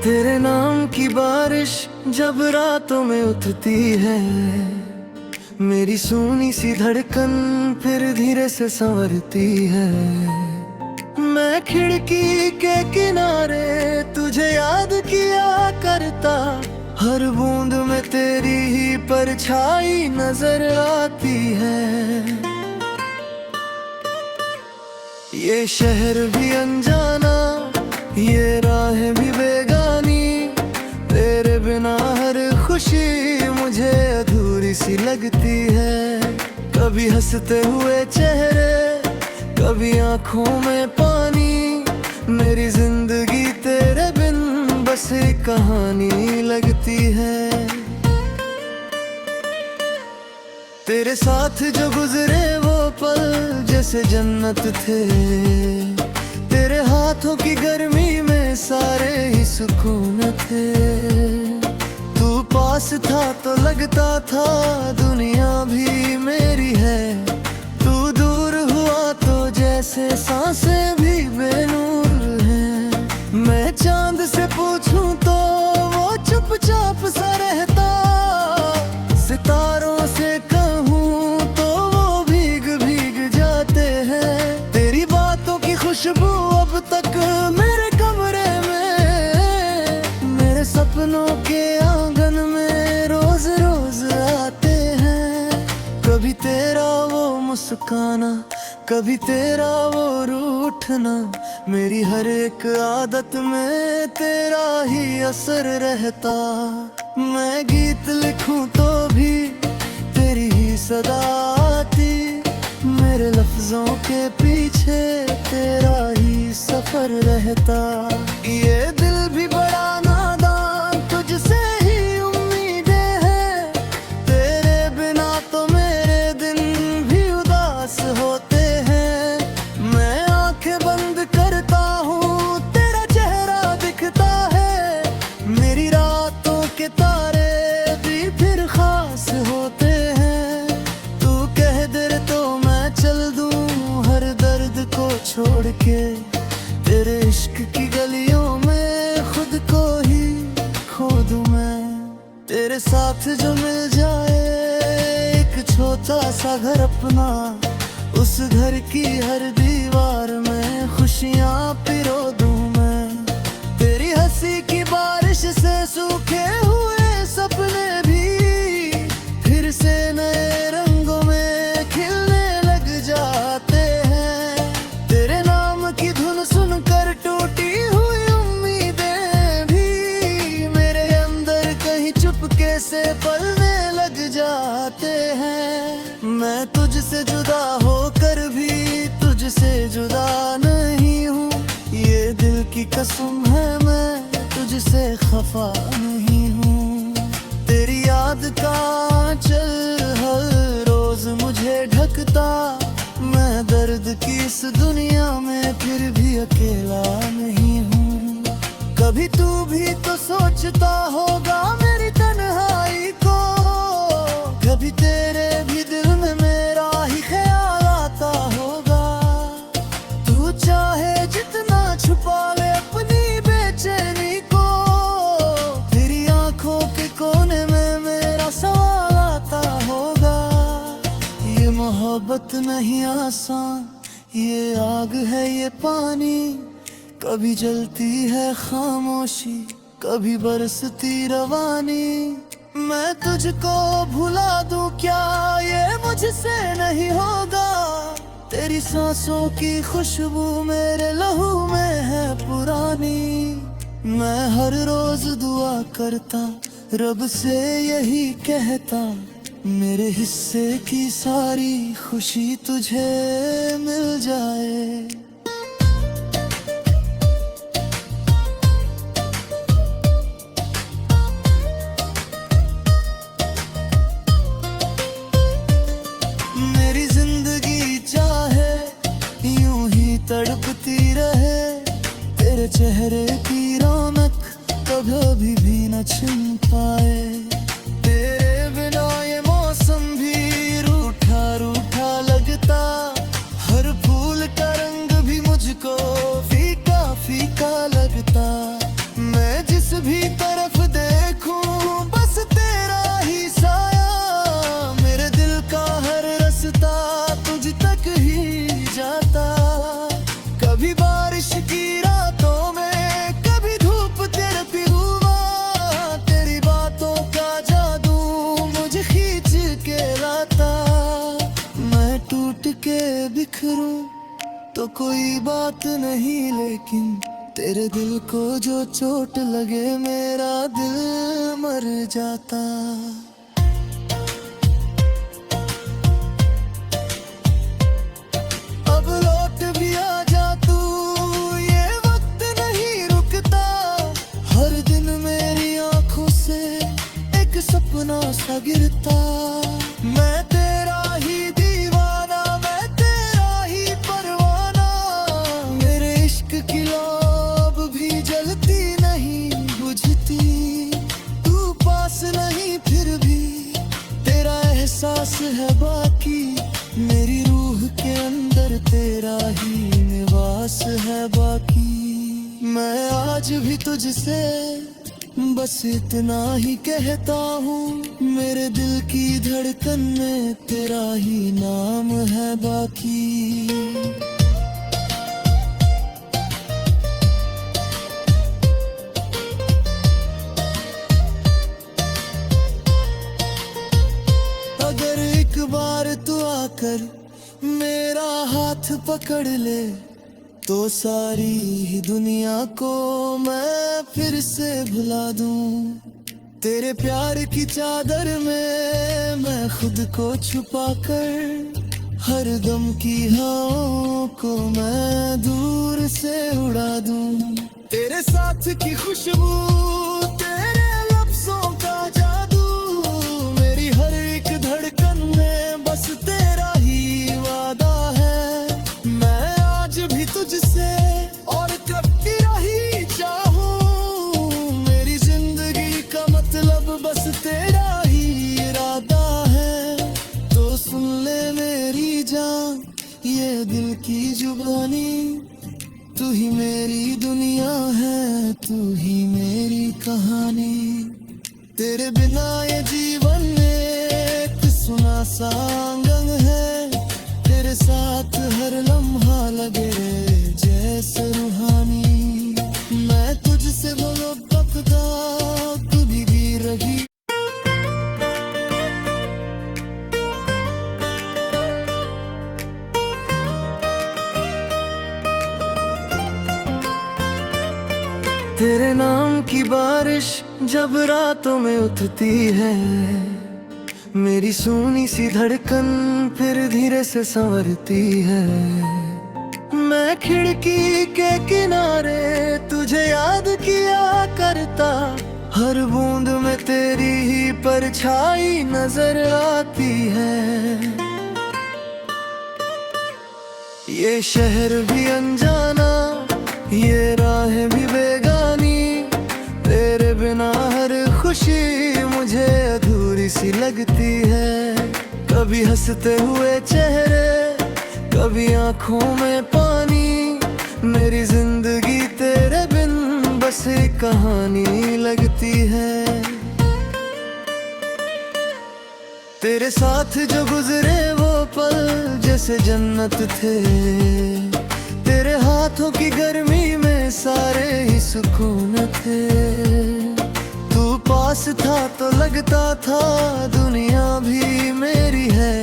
तेरे नाम की बारिश जब रातों में उठती है, मेरी सूनी सी धड़कन फिर धीरे से संवरती है। मैं खिड़की के किनारे तुझे याद किया करता, हर बूंद में तेरी ही परछाई नजर आती है। ये शहर भी अनजाना, ये राह भी बेगानी, तेरे बिना हर खुशी मुझे अधूरी सी लगती है। कभी हंसते हुए चेहरे, कभी आंखों में पानी, मेरी जिंदगी तेरे बिन बस एक कहानी लगती है। तेरे साथ जो गुजरे वो पल जैसे जन्नत थे, तेरे हाथों की गर्मी में सारे ही सुकून थे। तू पास था तो लगता था दुनिया भी मेरी है, तू दूर हुआ तो जैसे सांसें भी बेनूर हैं। मैं चांद से पूछूं तो वो चुपचाप सा रहता, सितारों से कहूँ तो वो भीग भीग जाते हैं। तेरी बातों की खुशबू अब तक मेरे कमरे में, मेरे सपनों के आंगन में रोज रोज आते हैं। कभी तेरा वो मुस्काना, कभी तेरा वो रूठना, मेरी हर एक आदत में तेरा ही असर रहता। मैं गीत लिखूं तो भी तेरी ही सदा आती, मेरे लफ्जों के पीछे तेरा ही सफर रहता। ये दिल भी बड़ा नादान, तुझसे ही उम्मीदें हैं, तेरे बिना तो मेरे दिन भी उदास होते हैं। मैं आंखें बंद करता हूँ तेरा चेहरा दिखता है, मेरी रातों के तारे भी फिर खास होते हैं। तू कह दे तो मैं चल दूँ हर दर्द को छोड़ के, तेरे इश्क की गलियों में खुद को ही खो दूँ मैं। तेरे साथ जो मिल जाए एक छोटा सा घर अपना, उस घर की हर दीवार में खुशियाँ पिरो दूँ मैं। तेरी हंसी की बारिश से सूखे हुए सपने भी फिर से नए रंगों में खिलने लग जाते हैं। तेरे नाम की धुन सुनकर टूटी हुई उम्मीदें भी मेरे अंदर कहीं चुपके से पलने लग जाते हैं। मैं तुझसे जुदा होकर भी तुझसे जुदा नहीं हूँ, ये दिल की कसम है मैं तुझसे खफा नहीं हूँ। तेरी याद का आंचल हर रोज मुझे ढकता, मैं दर्द की इस दुनिया में फिर भी अकेला नहीं हूँ। कभी तू भी तो सोचता होगा मेरी तन्हाई को, कभी तेरे भी दिल में मेरा ही ख्याल आता होगा। तू चाहे जितना छुपा ले अपनी बेचैनी को, तेरी आंखों के कोने में मेरा सवाल आता होगा। ये मोहब्बत नहीं आसान, ये आग है ये पानी, कभी जलती है खामोशी, कभी बरसती रवानी। मैं तुझको भुला दूं क्या ये मुझसे नहीं होगा, तेरी सांसों की खुशबू मेरे लहू में है पुरानी। मैं हर रोज दुआ करता रब से यही कहता, मेरे हिस्से की सारी खुशी तुझे मिल जाए। मेरी जिंदगी चाहे यूं ही तड़पती रहे, तेरे चेहरे की रौनक कभी भी न छिन पाए। तेरे बिना ये मौसम भी रूठा रूठा लगता, हर फूल का रंग भी मुझको फीका फीका लगता। मैं जिस बिखरूं तो कोई बात नहीं, लेकिन तेरे दिल को जो चोट लगे मेरा दिल मर जाता। अब लौट भी आ जा तू, ये वक्त नहीं रुकता। हर दिन मेरी आंखों से एक सपना सा गिरता। मैं तेरा ही दीवाना, मैं तेरा ही परवाना। मेरे इश्क की लौ भी जलती नहीं बुझती। तू पास नहीं फिर भी तेरा एहसास है बाकी। मेरी रूह के अंदर तेरा ही निवास है बाकी। मैं आज भी तुझसे बस इतना ही कहता हूँ, मेरे दिल की धड़कन में तेरा ही नाम है बाकी। अगर एक बार तू आकर मेरा हाथ पकड़ ले तो सारी ही दुनिया को मैं फिर से भुला दूं। तेरे प्यार की चादर में मैं खुद को छुपा कर हर गम की हवाओं को मैं दूर से उड़ा दूं। तेरे साथ की खुशबू, तेरे लफ्जों का जादू, मेरी हर एक धड़कन में बस तेरा ही वादा है। मैं आज भी तुझसे और कभी रही चाहूं, मेरी जिंदगी का मतलब बस तेरा ही इरादा है। तो सुन ले मेरी जान ये दिल की जुबानी, तू ही मेरी दुनिया है, तू ही मेरी कहानी। तेरे बिना ये जीवन एक सुना सा आंगन है। तेरे साथ हर लम्हा लगे जैसे रूहानी। मैं तुझसे मोहब्बत कभी भी रही। तेरे नाम की बारिश जब रातों में उठती है, मेरी सूनी सी धड़कन फिर धीरे से संवरती है। मैं खिड़की के किनारे तुझे याद किया करता, हर बूंद में तेरी ही परछाई नजर आती है। ये शहर भी अनजाना, ये राहें भी बेगानी, तेरे बिना हर खुशी मुझे अधूरी सी लगती है। कभी हंसते हुए चेहरे, कभी आंखों में पानी, मेरी जिंदगी तेरे बिन बस एक कहानी लगती है। तेरे साथ जो गुजरे वो पल जैसे जन्नत थे, तेरे हाथों की गर्मी में सारे ही सुकून थे। तू पास था तो लगता था दुनिया भी मेरी है,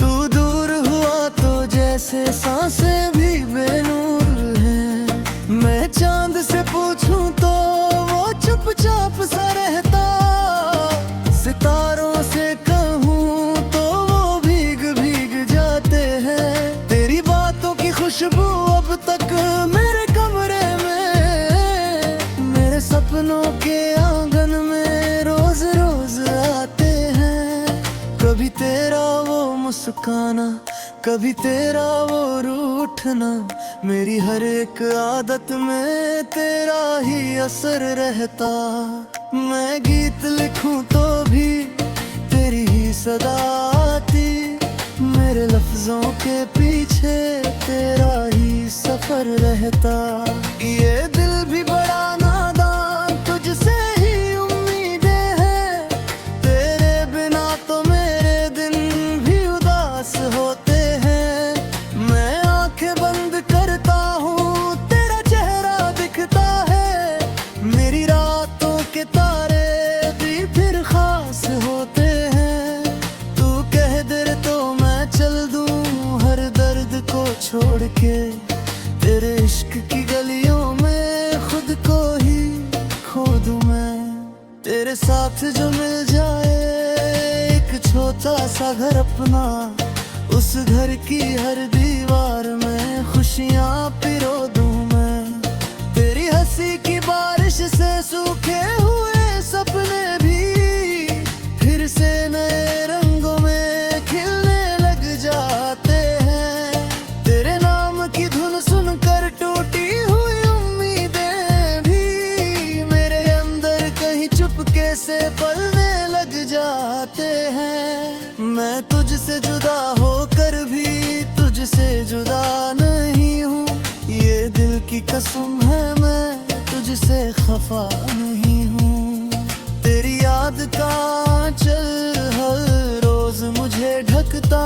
तू दूर हुआ तो जैसे सांसें भी बेनूर हैं। मैं चांद से पूछूं तो वो चुपचाप सा रहता, सितारों से कहूँ तो वो भीग भीग जाते हैं। तेरी बातों की खुशबू अब तक मेरे कमरे में, मेरे सपनों के आंगन में रोज रोज आते हैं। कभी तेरा वो मुस्काना, कभी तेरा वो रूठना, मेरी हर एक आदत में तेरा ही असर रहता। मैं गीत लिखूं तो भी तेरी ही सदा आती, मेरे लफ्जों के पीछे तेरा ही सफर रहता। ये दिल भी बड़ा नादान, तुझसे ही उम्मीदें हैं, तेरे बिना तो मेरे दिन भी उदास होते हैं। मैं आंखें बंद करता हूँ तेरा चेहरा दिखता है, मेरी रातों के तारे भी फिर खास होते हैं। तू कह दे तो मैं चल दूँ हर दर्द को के तेरे इश्क की गलियों में खुद को ही खो दूं मैं। तेरे साथ जो मिल जाए एक छोटा सा घर अपना, उस घर की हर दीवार में खुशियां पिरो दूं मैं। तेरी हंसी की बारिश से सूखे हुए सपने भी फिर से नए रंगों में खिलने लग जाते हैं। तेरे नाम की धुन सुनकर टूटी हुई उम्मीदें भी मेरे अंदर कहीं चुपके से पलने लग जाते हैं। मैं तुझसे जुदा होकर भी तुझसे जुदा नहीं हूँ, ये दिल की कसम है मैं तुझसे खफा नहीं हूँ। तेरी याद का आंचल हर रोज मुझे ढकता,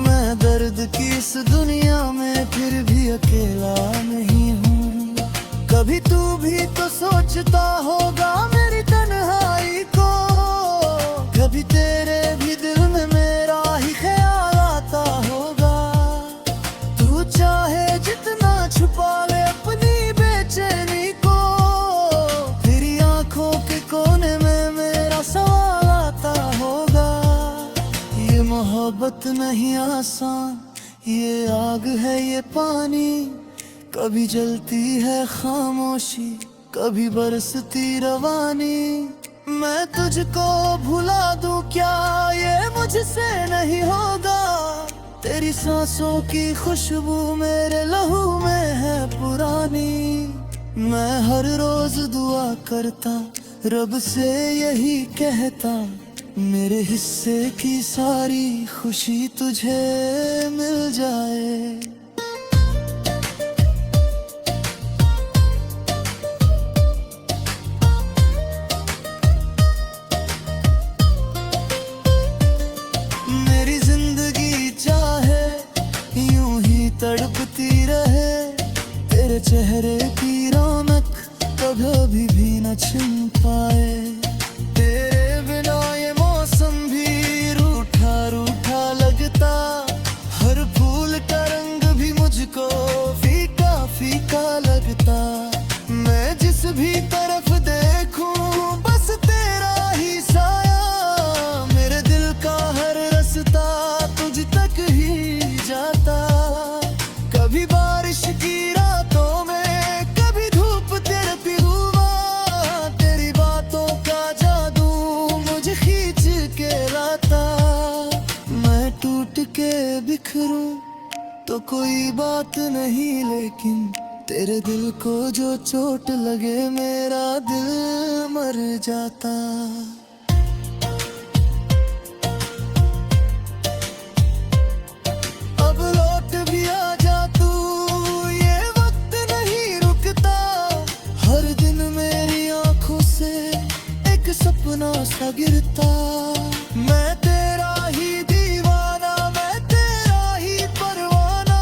मैं दर्द की इस दुनिया में फिर भी अकेला नहीं हूँ। कभी तू भी तो सोचता होगा मेरी तन्हाई को, कभी तेरे भी दिल में मेरा ही ख्याल आता होगा। तू चाहे जितना छुपा ले अपनी बेचैनी को, तेरी आंखों के कोने में मेरा सवाल आता होगा। ये मोहब्बत नहीं आसान, ये आग है ये पानी, कभी जलती है खामोशी कभी बरसती रवानी। मैं तुझको भुला दूं क्या ये मुझसे नहीं होगा, तेरी सांसों की खुशबू मेरे लहू में है पुरानी। मैं हर रोज दुआ करता रब से यही कहता, मेरे हिस्से की सारी खुशी तुझे मिल जाए। मेरी जिंदगी चाहे यूं ही तड़पती रहे, तेरे चेहरे की रौनक कभी भी न छिन पाए। तेरे बिना ये मौसम भी रूठा रूठा लगता, हर फूल का रंग भी मुझको फीका फीका लगता। मैं जिस भी तरफ देखूं बस तेरा ही साया, मेरे दिल का हर रास्ता तुझ तक ही जाता। कभी बारिश की रातों में कभी धूप तेरती हुआ, तेरी बातों का जादू मुझे खींच के लाता। मैं टूट के बिखरूं तो कोई बात नहीं, लेकिन तेरे दिल को जो चोट लगे मेरा दिल मर जाता। अब लौट भी आ जा तू, ये वक्त नहीं रुकता, हर दिन मेरी आंखों से एक सपना सा गिरता। मैं तेरा ही दीवाना, मैं तेरा ही परवाना,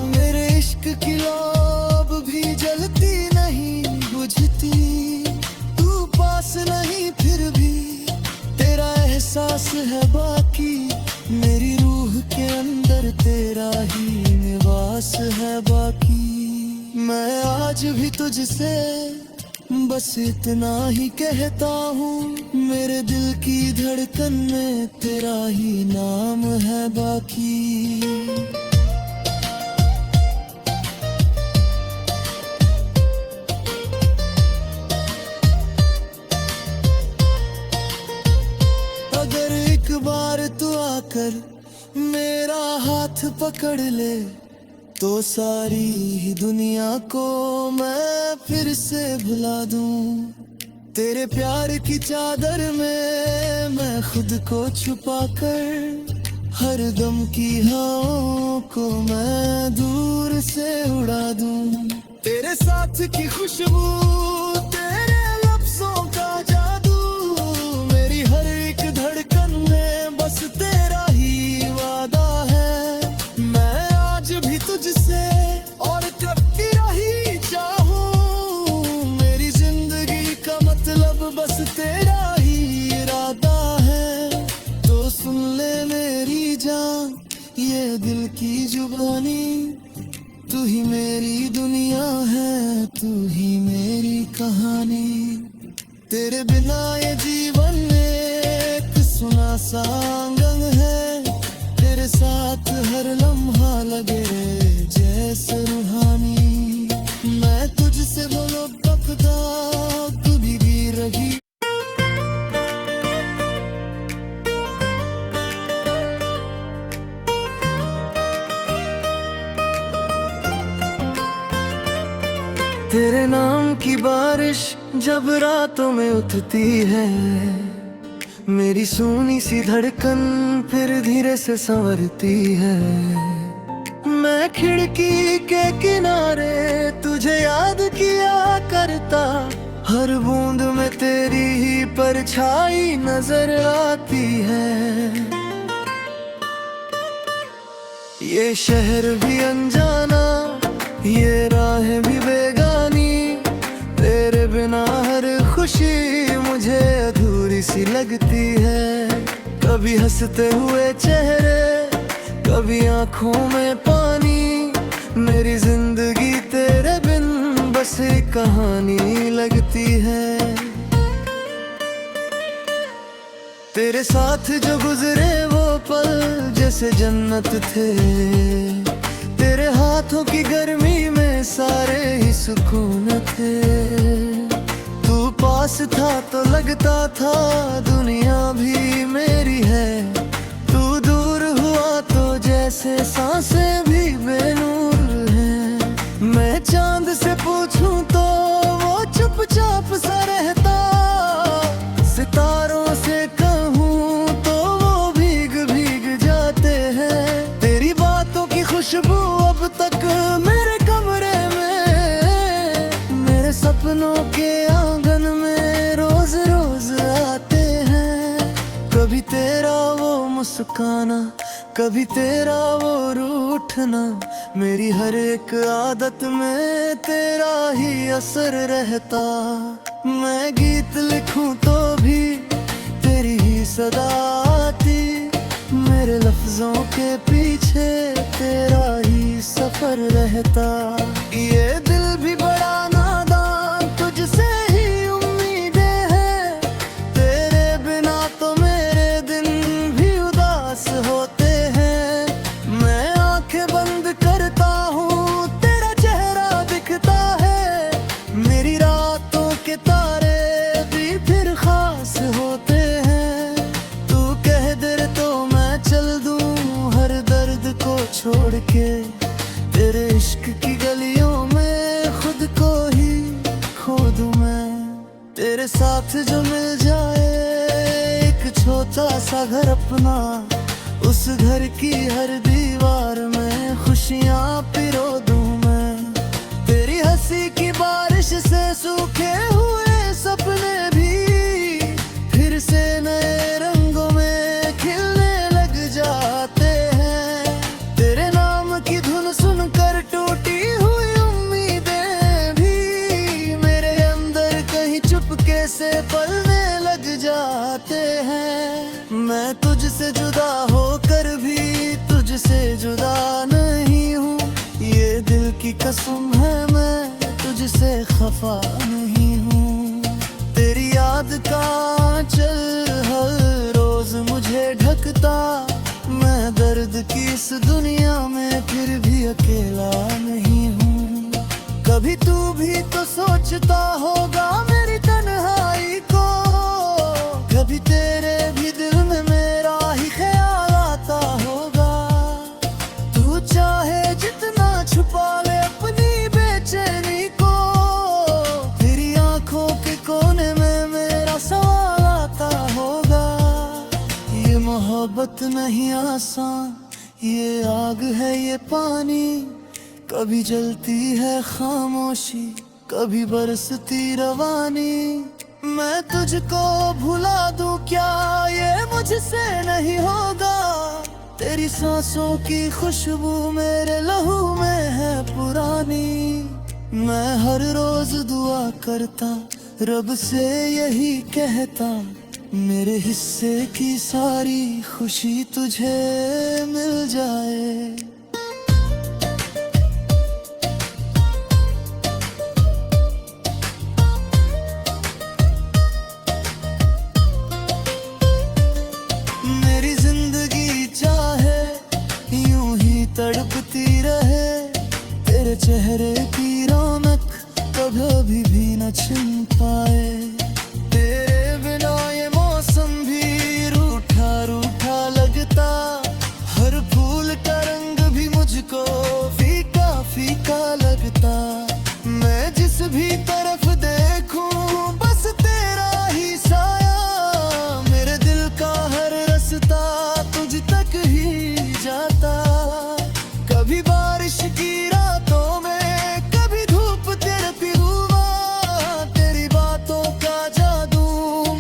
मेरे इश्क की लौ भी जलती नहीं बुझती। तू पास नहीं फिर भी तेरा एहसास है बाकी, मेरी रूह के अंदर तेरा ही निवास है बाकी। मैं आज भी तुझसे बस इतना ही कहता हूँ, मेरे दिल की धड़कन में तेरा ही नाम है बाकी। अगर एक बार तू आकर मेरा हाथ पकड़ ले, तो सारी ही दुनिया को मैं फिर से भुला दूं। तेरे प्यार की चादर में मैं खुद को छुपा कर हर गम की हवाओं को मैं दूर से उड़ा दूं। तेरे साथ की खुशबू, तेरे लफ्जों का जादू, मेरी हर एक धड़कन में बस तेरा ही वादा है। मैं आज भी तुझसे और कभी रही चाहूं, मेरी जिंदगी का मतलब बस तेरा ही इरादा है। तो सुन ले मेरी जान ये दिल की जुबानी, तू ही मेरी दुनिया है, तू ही मेरी कहानी। तेरे बिना ये जीवन एक सुना सा आंगन है। तेरे साथ हर लम्हा लगे जैसे रूहानी। मैं तुझसे बोलो बकदा तू भी रही। तेरे नाम की बारिश जब रातों में उठती है, मेरी सूनी सी धड़कन फिर धीरे से संवरती है। मैं खिड़की के किनारे तुझे याद किया करता, हर बूंद में तेरी ही परछाई नजर आती है। ये शहर भी अनजाना, ये राह भी बेगानी। तेरे बिना हर खुशी मुझे अधूरी सी लगती है। कभी हंसते हुए चेहरे, कभी आंखों में पानी। मेरी जिंदगी तेरे बिन बस एक कहानी लगती है। तेरे साथ जो गुजरे वो पल जैसे जन्नत थे। तेरे हाथों की गर्मी में सारे ही सुकून थे। तू पास था तो लगता था दुनिया भी मेरी है। तू दूर हुआ तो जैसे सांसें भी बेनूर हैं। मैं चांद से पूछूं तो वो चुपचाप सा रहता। सितारों से कहूँ तो वो भीग भीग जाते हैं। तेरी बातों की खुशबू अब तक मेरे कमरे में, मेरे सपनों के आंगन में रोज रोज आते हैं। कभी तेरा वो मुस्काना, कभी तेरा वो रूठना। मेरी हर एक आदत में तेरा ही असर रहता। मैं गीत लिखूं तो भी तेरी ही सदा आती। मेरे लफ्जों के पीछे तेरा ही सफर रहता। ये दिल भी बड़ा नादान, तुझसे ही उम्मीदें हैं। तेरे बिना तो मेरे दिन भी उदास होते हैं। मैं आंखें बंद करता हूँ तेरा चेहरा दिखता है। मेरी रातों के तारे भी फिर खास होते हैं। तू कह दे तो मैं चल दूँ हर दर्द को छोड़ के। तेरे इश्क की गलियों में खुद को ही खो दूँ मैं। तेरे साथ जो मिल जाए एक छोटा सा घर अपना, उस घर की हर दीवार में खुशियाँ पिरो दूँ मैं। तेरी हंसी की बारिश से सूखे हुए सपने भी फिर से नए रंगों में खिलने लग जाते हैं। तेरे नाम की धुन सुनकर टूटी हुई उम्मीदें भी मेरे अंदर कहीं चुपके से पलने लग जाते हैं। मैं तुझसे जुदा होकर भी तुझसे जुदा नहीं हूँ। ये दिल की कसम है मैं तुझसे खफा नहीं हूँ। तेरी याद का आंचल हर रोज मुझे ढकता। मैं दर्द की इस दुनिया में फिर भी अकेला नहीं हूँ। कभी तू भी तो सोचता होगा मेरी तन्हाई को। कभी तेरे भी दिल में मेरा ही ख्याल आता होगा। तू चाहे जितना छुपा ले अपनी बेचैनी को, तेरी आंखों के कोने में मेरा सवाल आता होगा। ये मोहब्बत नहीं आसान, ये आग है ये पानी। कभी जलती है खामोशी, कभी बरसती रवानी। मैं तुझको भुला दूं क्या ये मुझसे नहीं होगा। तेरी सांसों की खुशबू मेरे लहू में है पुरानी। मैं हर रोज दुआ करता रब से यही कहता, मेरे हिस्से की सारी खुशी तुझे मिल जाए। तेरे चेहरे की रौनक कभी भी न छिन पाए। तेरे बिना ये मौसम भी रूठा रूठा लगता, हर फूल का रंग भी मुझको फीका फीका लगता। मैं जिस भी तरफ देखूं बस तेरा ही साया, मेरे दिल का हर रास्ता तुझ तक ही जाता। कभी बारिश की रातों में, कभी धूप तेरती हुआ, तेरी बातों का जादू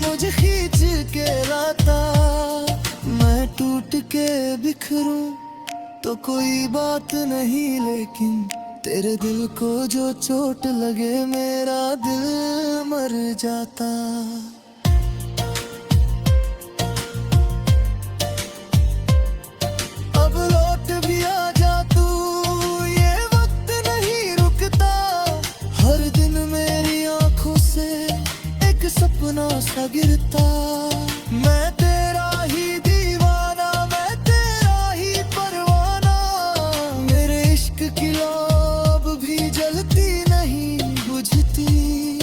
मुझे खींच के लाता। मैं टूट के बिखरूं तो कोई बात नहीं, लेकिन तेरे दिल को जो चोट लगे मेरा दिल मर जाता। अब लौट भी आ जा तू, ये वक्त नहीं रुकता। हर दिन मेरी आंखों से एक सपना सा गिरता। मैं तेरा ही दीवाना, मैं तेरा ही परवाना, मेरे इश्क की लौ भी जलती नहीं बुझती।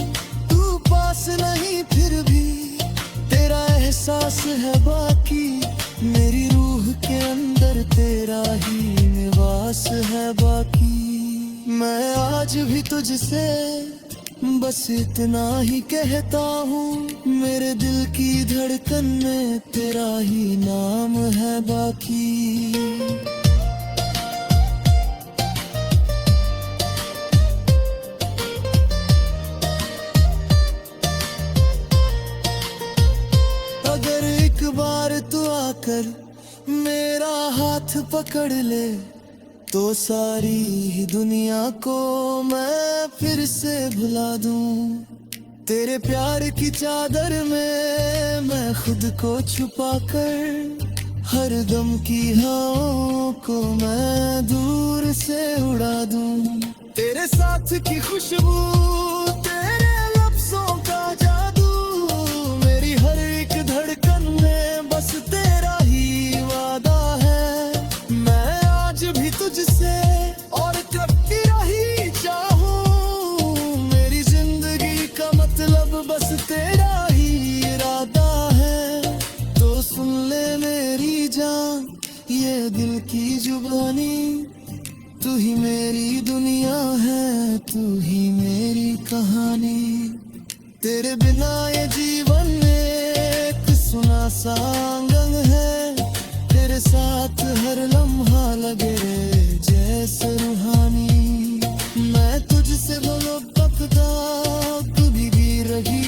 तू पास नहीं फिर भी तेरा एहसास है बाकी, मेरी रूह के अंदर तेरा ही निवास है बाकी। मैं आज भी तुझसे बस इतना ही कहता हूँ, मेरे दिल की धड़कन में तेरा ही नाम है बाकी। अगर एक बार तू आकर मेरा हाथ पकड़ ले, तो सारी ही दुनिया को मैं फिर से भुला दूं। तेरे प्यार की चादर में मैं खुद को छुपा कर, हर गम की हवाओं को मैं दूर से उड़ा दूं। तेरे साथ की खुशबू, तेरे लफ्जों का जादू, मेरी हर एक धड़कन में बस तेरा ही वादा है। मैं आज भी तुझसे और कभी रही चाहूं, मेरी जिंदगी का मतलब बस तेरा ही इरादा है। तो सुन ले मेरी जान ये दिल की जुबानी, तू ही मेरी दुनिया है, तू ही मेरी कहानी। तेरे बिना ये जीवन एक सुना सा आंगन है, तेरे साथ हर लम्हा लगे जैसे रूहानी। मैं तुझसे मोहब्बत कभी भी रही।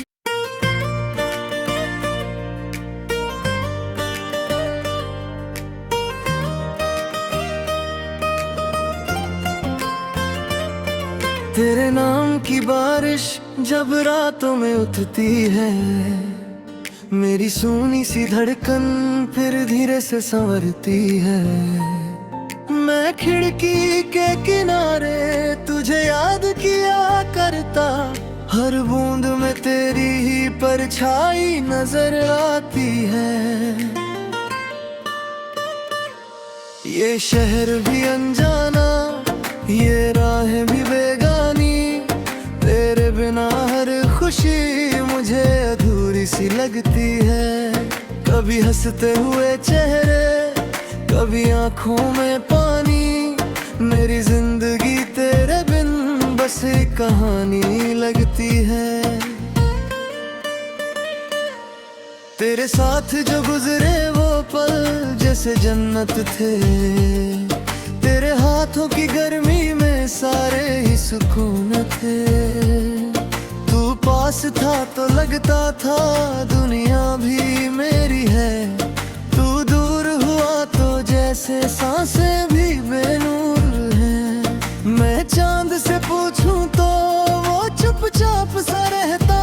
तेरे नाम की बारिश जब रातों में उठती है, मेरी सूनी सी धड़कन फिर धीरे से संवरती है। मैं खिड़की के किनारे तुझे याद किया करता, हर बूंद में तेरी ही परछाई नजर आती है। ये शहर भी अनजाना, ये राहें भी बेगानी, तेरे बिना हर खुशी मुझे अधूरी सी लगती है। कभी हंसते हुए चेहरे, कभी आंखों में पानी, मेरी जिंदगी तेरे बिन बस एक कहानी लगती है। तेरे साथ जो गुजरे वो पल जैसे जन्नत थे, तेरे हाथों की गर्मी में सारे ही सुकून थे। तू पास था तो लगता था दुनिया भी मेरी है, तू दूर हुआ तो जैसे सांसें भी बेनूर हैं। मैं चांद से पूछूं तो वो चुपचाप सा रहता,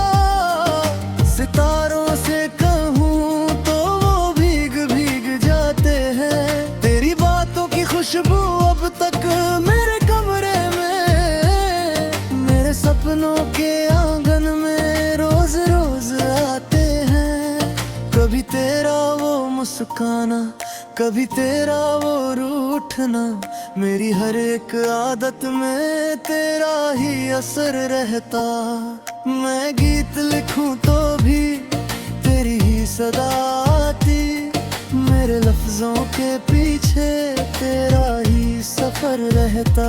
सितारों से कहूँ तो वो भीग भीग जाते हैं। तेरी बातों की खुशबू अब तक मेरे कमरे में, मेरे सपनों के आंगन में रोज रोज आते हैं। कभी तेरा वो मुस्काना, कभी तेरा वो रूठना, मेरी हर एक आदत में तेरा ही असर रहता। मैं गीत लिखूं तो भी तेरी ही सदा आती, मेरे लफ्जों के पीछे तेरा ही सफर रहता।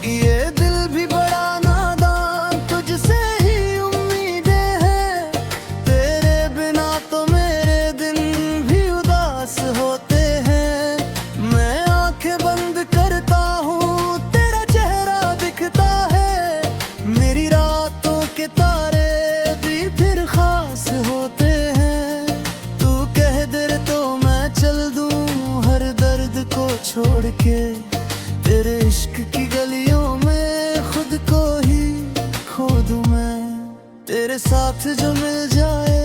ये दिल भी बड़ा नादान, तुझसे ही उम्मीदें हैं, तेरे बिना तो मेरे दिन भी उदास होते हैं। मैं आंखें बंद करता हूँ, तेरा चेहरा दिखता है, मेरी रातों के तारे भी फिर खास होते हैं। तू कह दे तो मैं चल दूँ हर दर्द को छोड़ के, तेरे इश्क की गलियों में खुद को ही खो दूं मैं। तेरे साथ जो मिल जाए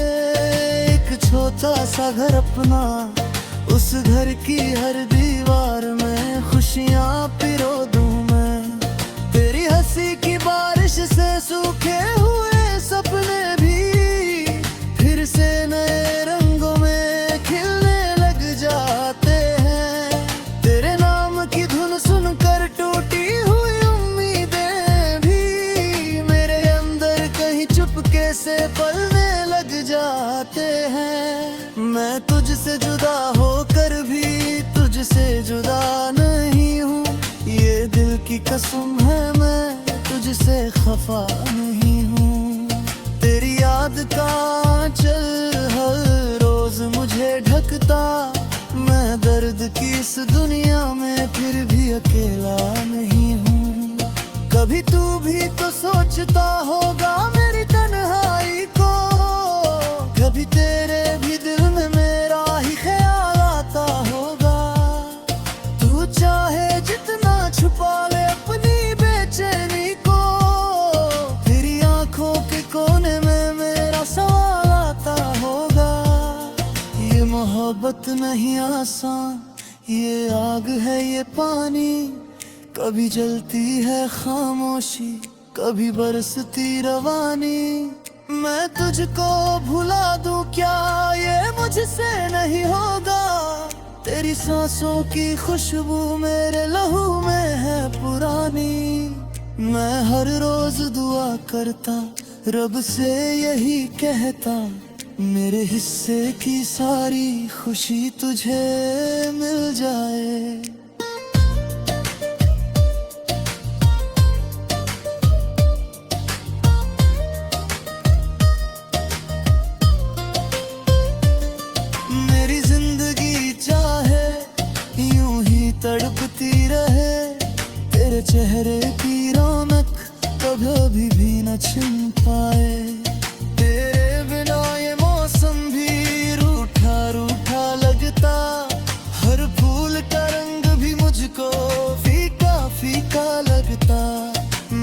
एक छोटा सा घर अपना, उस घर की हर दीवार में खुशियाँ पिरो दूं मैं। तेरी हंसी की बारिश से सूखे हुए सपने भी फिर से नए रंगों में खिलने लग जाते हैं। तेरे नाम की धुन सुनकर टूटी हुई उम्मीदें भी मेरे अंदर कहीं चुपके से पलने लग जाते हैं। मैं तुझसे जुदा होकर भी तुझसे जुदा नहीं हूँ, ये दिल की कसम है, मैं तुझसे खफा नहीं हूँ। तेरी याद का आंचल हर रोज मुझे ढकता, मैं दर्द की इस दुनिया में फिर भी अकेला नहीं हूँ। कभी तू भी तो सोचता होगा मेरी तन्हाई को, कभी तेरे भी दिल में मेरा ही ख्याल आता होगा। तू चाहे जितना छुपा ले अपनी बेचैनी को, तेरी आंखों के कोने में मेरा सवाल आता होगा। ये मोहब्बत नहीं आसान, ये आग है ये पानी, कभी जलती है खामोशी, कभी बरसती रवानी। मैं तुझको भुला दूं क्या, ये मुझसे नहीं होगा। तेरी सांसों की खुशबू मेरे लहू में है पुरानी। मैं हर रोज दुआ करता, रब से यही कहता, मेरे हिस्से की सारी खुशी तुझे मिल जाए। मेरी जिंदगी चाहे यूं ही तड़पती रहे, तेरे चेहरे की रौनक कभी भी न छिन पाए। तेरे बिना ये मौसम भी रूठा रूठा लगता, हर फूल का रंग भी मुझको फीका फीका लगता।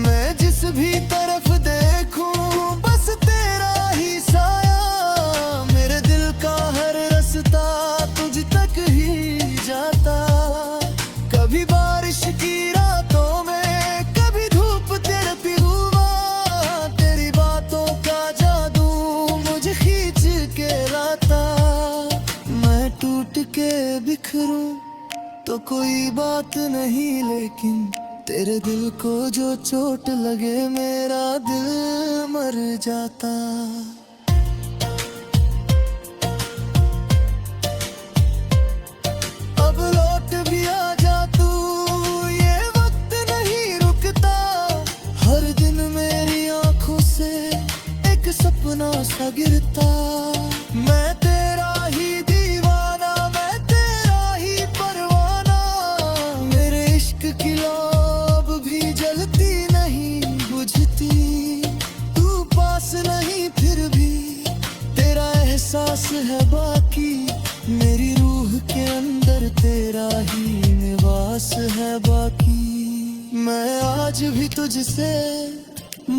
मैं जिस भी तरफ देखूं बस तेरा ही साया, मेरे दिल का हर रास्ता तुझ तक ही जाता। कभी बारिश की रातों में, कभी धूप तेरती हुआ, तेरी बातों का जादू मुझे खींच के लाता। मैं टूट के बिखरूं तो कोई बात नहीं, लेकिन तेरे दिल को जो चोट लगे मेरा दिल मर जाता। अब लौट भी आ जा तू, ये वक्त नहीं रुकता। हर दिन मेरी आंखों से एक सपना सा गिरता। मैं तेरा ही दीवाना, मैं तेरा ही परवाना, मेरे इश्क की लौ भी जलती नहीं बुझती। तू पास नहीं फिर भी तेरा एहसास है बाकी, मेरी रूह के अंदर तेरा ही निवास है बाकी। मैं आज भी तुझसे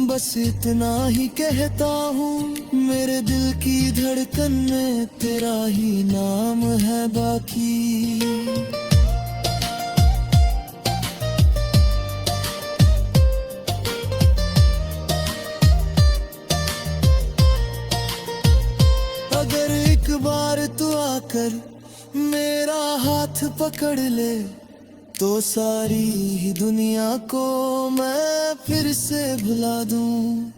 बस इतना ही कहता हूँ, मेरे दिल की धड़कन में तेरा ही नाम है बाकी। अगर एक बार तू आकर मेरा हाथ पकड़ ले तो सारी ही दुनिया को मैं फिर से भुला दूं।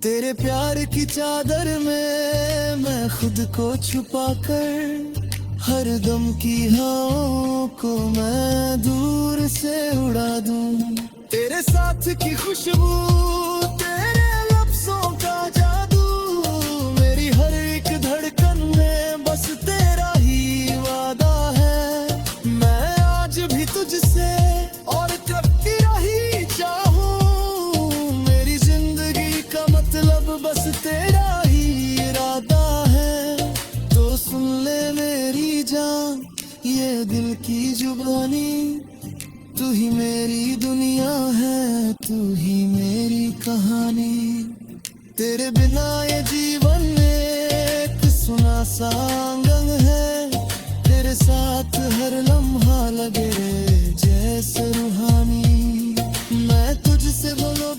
तेरे प्यार की चादर में मैं खुद को छुपा कर हर गम की हवाओं को मैं दूर से उड़ा दूं। तेरे साथ की खुशबू, तेरे लफ्जों का जादू, मेरी हर एक धड़कन में बस तेरा ही वादा है। मैं आज भी तुझसे और कब की रही चाहूं, मेरी जिंदगी का मतलब बस तेरा ही इरादा है। तो सुन ले मेरी जान ये दिल की जुबानी, तू ही मेरी दुनिया है, तू ही मेरी कहानी। तेरे बिना ये जीवन एक सुना सा आंगन है, तेरे साथ हर लम्हा लगे जैसे रूहानी। मैं तुझसे बोलो